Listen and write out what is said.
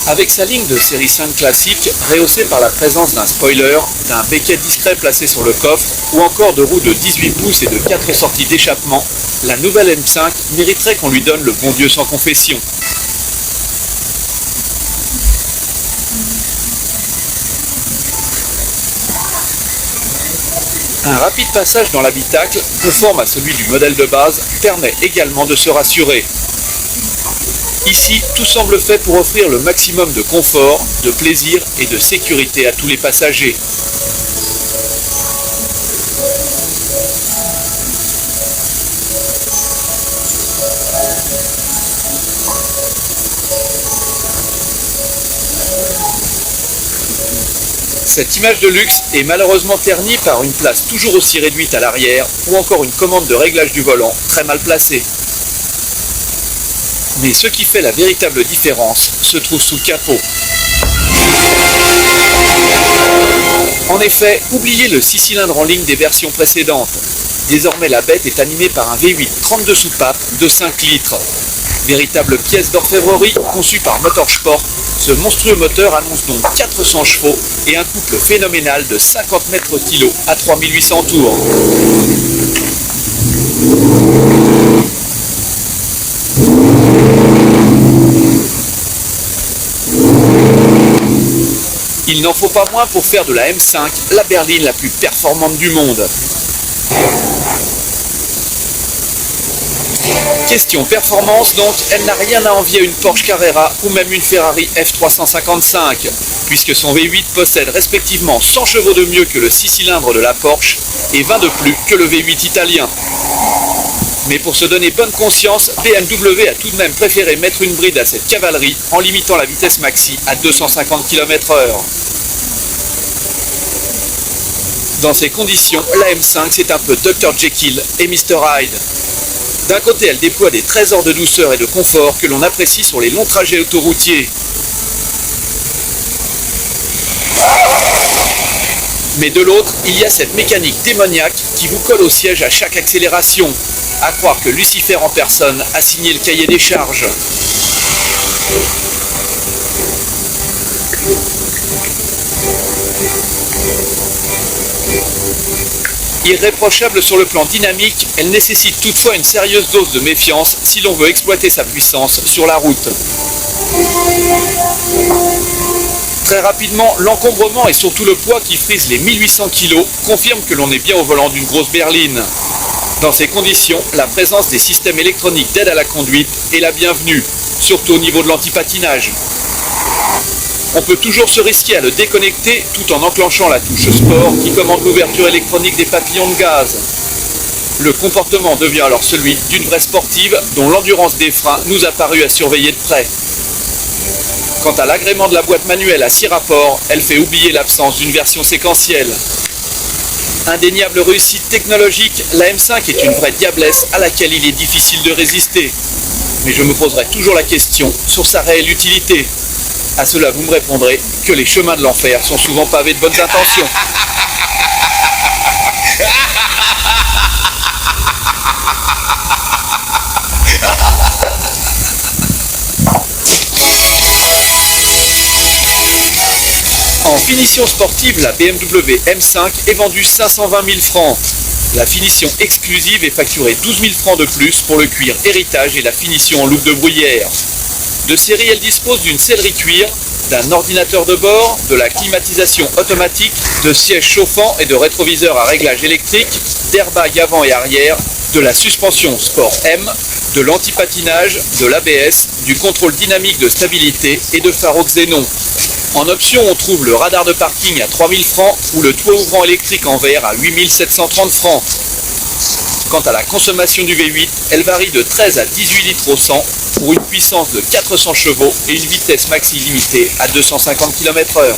Avec sa ligne de série 5 classique, rehaussée par la présence d'un spoiler, d'un béquet discret placé sur le coffre, ou encore de roues de 18 pouces et de 4 sorties d'échappement, la nouvelle M5 mériterait qu'on lui donne le bon Dieu sans confession. Un rapide passage dans l'habitacle, conforme à celui du modèle de base, permet également de se rassurer. Ici, tout semble fait pour offrir le maximum de confort, de plaisir et de sécurité à tous les passagers. Cette image de luxe est malheureusement ternie par une place toujours aussi réduite à l'arrière ou encore une commande de réglage du volant très mal placée. Mais ce qui fait la véritable différence se trouve sous le capot. En effet, oubliez le 6 cylindres en ligne des versions précédentes. Désormais, la bête est animée par un V8 32 soupapes de 5 litres. Véritable pièce d'orfèvrerie conçue par Motorsport, ce monstrueux moteur annonce donc 400 chevaux et un couple phénoménal de 50 mètres kg à 3800 tours. Il n'en faut pas moins pour faire de la M5 la berline la plus performante du monde. Question performance donc, elle n'a rien à envier à une Porsche Carrera ou même une Ferrari F355, puisque son V8 possède respectivement 100 chevaux de mieux que le 6 cylindres de la Porsche et 20 de plus que le V8 italien. Mais pour se donner bonne conscience, BMW a tout de même préféré mettre une bride à cette cavalerie en limitant la vitesse maxi à 250 km/h. Dans ces conditions, la M5 c'est un peu Dr Jekyll et Mr Hyde. D'un côté, elle déploie des trésors de douceur et de confort que l'on apprécie sur les longs trajets autoroutiers. Mais de l'autre, il y a cette mécanique démoniaque qui vous colle au siège à chaque accélération. À croire que Lucifer en personne a signé le cahier des charges. Irréprochable sur le plan dynamique, elle nécessite toutefois une sérieuse dose de méfiance si l'on veut exploiter sa puissance sur la route. Très rapidement, l'encombrement et surtout le poids qui frise les 1800 kg confirment que l'on est bien au volant d'une grosse berline. Dans ces conditions, la présence des systèmes électroniques d'aide à la conduite est la bienvenue, surtout au niveau de l'antipatinage. On peut toujours se risquer à le déconnecter tout en enclenchant la touche sport qui commande l'ouverture électronique des papillons de gaz. Le comportement devient alors celui d'une vraie sportive dont l'endurance des freins nous a paru à surveiller de près. Quant à l'agrément de la boîte manuelle à 6 rapports, elle fait oublier l'absence d'une version séquentielle. Indéniable réussite technologique, la M5 est une vraie diablesse à laquelle il est difficile de résister. Mais je me poserai toujours la question sur sa réelle utilité. À cela, vous me répondrez que les chemins de l'enfer sont souvent pavés de bonnes intentions. En finition sportive, la BMW M5 est vendue 520 000 francs. La finition exclusive est facturée 12 000 francs de plus pour le cuir héritage et la finition en loupe de bruyère. De série, elle dispose d'une sellerie cuir, d'un ordinateur de bord, de la climatisation automatique, de sièges chauffants et de rétroviseurs à réglage électrique, d'airbags avant et arrière, de la suspension Sport M, de l'antipatinage, de l'ABS, du contrôle dynamique de stabilité et de phares xénon. En option, on trouve le radar de parking à 3 000 francs ou le toit ouvrant électrique en verre à 8 730 francs. Quant à la consommation du V8, elle varie de 13 à 18 litres au 100 pour une puissance de 400 chevaux et une vitesse maxi limitée à 250 km/h.